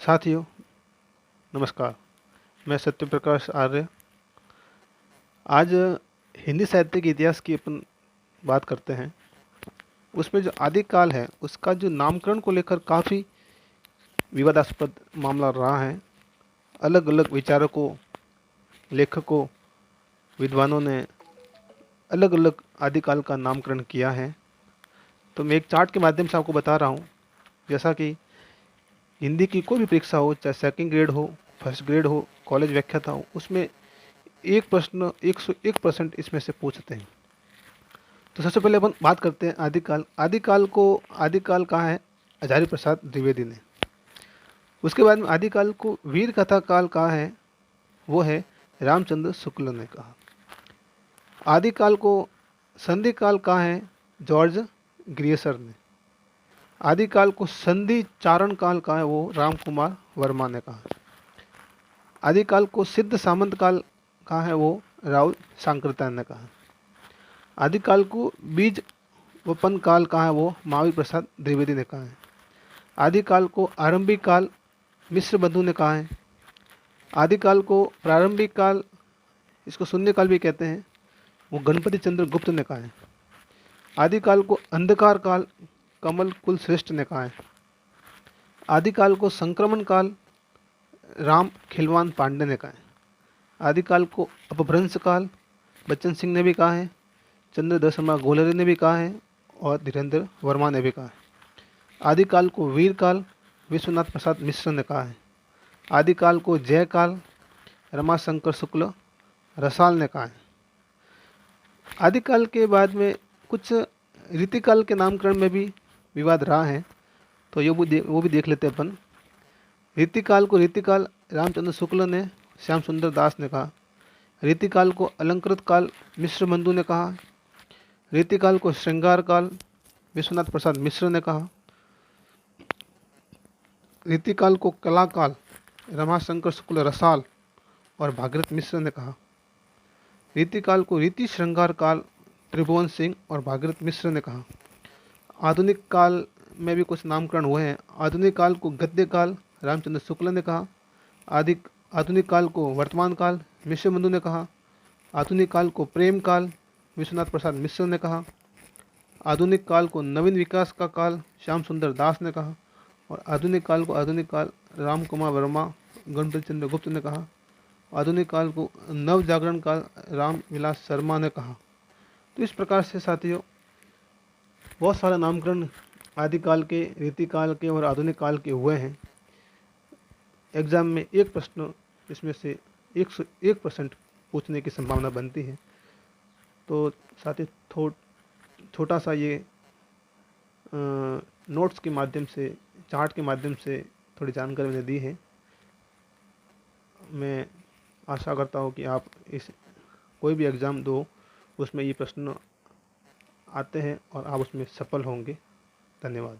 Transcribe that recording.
साथियों नमस्कार। मैं सत्य प्रकाश आर्य। आज हिंदी साहित्य के इतिहास की अपन बात करते हैं। उसमें जो आदिकाल है उसका जो नामकरण को लेकर काफ़ी विवादास्पद मामला रहा है। अलग अलग विचारकों, लेखकों, विद्वानों ने अलग अलग आदिकाल का नामकरण किया है। तो मैं एक चार्ट के माध्यम से आपको बता रहा हूँ। जैसा कि हिंदी की कोई भी परीक्षा हो, चाहे सेकंड ग्रेड हो, फर्स्ट ग्रेड हो, कॉलेज व्याख्याता हो, उसमें एक प्रश्न 101% इसमें से पूछते हैं। तो सबसे पहले अपन बात करते हैं आदिकाल। आदिकाल कहा है हजारी प्रसाद द्विवेदी ने। उसके बाद में आदिकाल को वीर कथा काल कहा है, वो है रामचंद्र शुक्ल ने कहा। आदिकाल को संधि काल कहा है जॉर्ज ग्रियसर ने। आदिकाल को संधि चारण काल कहा है, वो राम कुमार वर्मा ने कहा। आदिकाल को सिद्ध सामंत काल कहा है, वो राहुल सांकृत्यायन ने कहा। आदिकाल को बीज वपन काल कहा है, वो महावीर प्रसाद द्विवेदी ने कहा है। आदिकाल को आरंभिक काल मिश्र बंधु ने कहा है। आदिकाल को प्रारंभिक काल, इसको शून्य काल भी कहते हैं, वो गणपति चंद्र गुप्त ने कहा है। आदिकाल को अंधकार काल कमल कुल श्रेष्ठ ने कहा है। आदिकाल को संक्रमण काल राम खिलवान पांडे ने कहा है। आदिकाल को अपभ्रंश काल बच्चन सिंह ने भी कहा है, चंद्रदत्त शर्मा गोलरी ने भी कहा है और धीरेन्द्र वर्मा ने भी कहा है। आदिकाल को वीर काल विश्वनाथ प्रसाद मिश्र ने कहा है। आदिकाल को जय काल रमाशंकर शुक्ल रसाल ने कहा है। आदिकाल के बाद में कुछ रीतिकाल के नामकरण में भी विवाद रहा है, तो वो भी देख लेते हैं अपन। रीतिकाल को रीतिकाल रामचंद्र शुक्ल ने, श्याम सुंदर दास ने कहा। रीतिकाल को अलंकृत काल मिश्र बंधु ने कहा। रीतिकाल को श्रृंगार काल विश्वनाथ प्रसाद मिश्र ने कहा। रीतिकाल को कला काल रमाशंकर शुक्ल रसाल और भागीरथ मिश्र ने कहा। रीतिकाल को रीति श्रृंगार काल त्रिभुवन सिंह और भागीरथ मिश्र ने कहा। आधुनिक काल में भी कुछ नामकरण हुए हैं। आधुनिक काल को गद्य काल रामचंद्र शुक्ल ने कहा। आधुनिक काल को वर्तमान काल मिश्र बंधु ने कहा। आधुनिक काल को प्रेम काल विश्वनाथ प्रसाद मिश्र ने कहा। आधुनिक काल को नवीन विकास का काल श्याम सुंदर दास ने कहा। और आधुनिक काल राम कुमार वर्मा गणपति चंद्र गुप्त ने कहा। आधुनिक काल को नव जागरण काल राम विलास शर्मा ने कहा। तो इस प्रकार से साथियों बहुत सारे नामकरण आदिकाल के, रीतिकाल के और आधुनिक काल के हुए हैं। एग्जाम में एक प्रश्न इसमें से 101% पूछने की संभावना बनती है। तो साथियों छोटा सा ये नोट्स के माध्यम से, चार्ट के माध्यम से थोड़ी जानकारी मैंने दी है। मैं आशा करता हूँ कि आप इस कोई भी एग्ज़ाम दो उसमें ये प्रश्न आते हैं और आप उसमें सफल होंगे। धन्यवाद।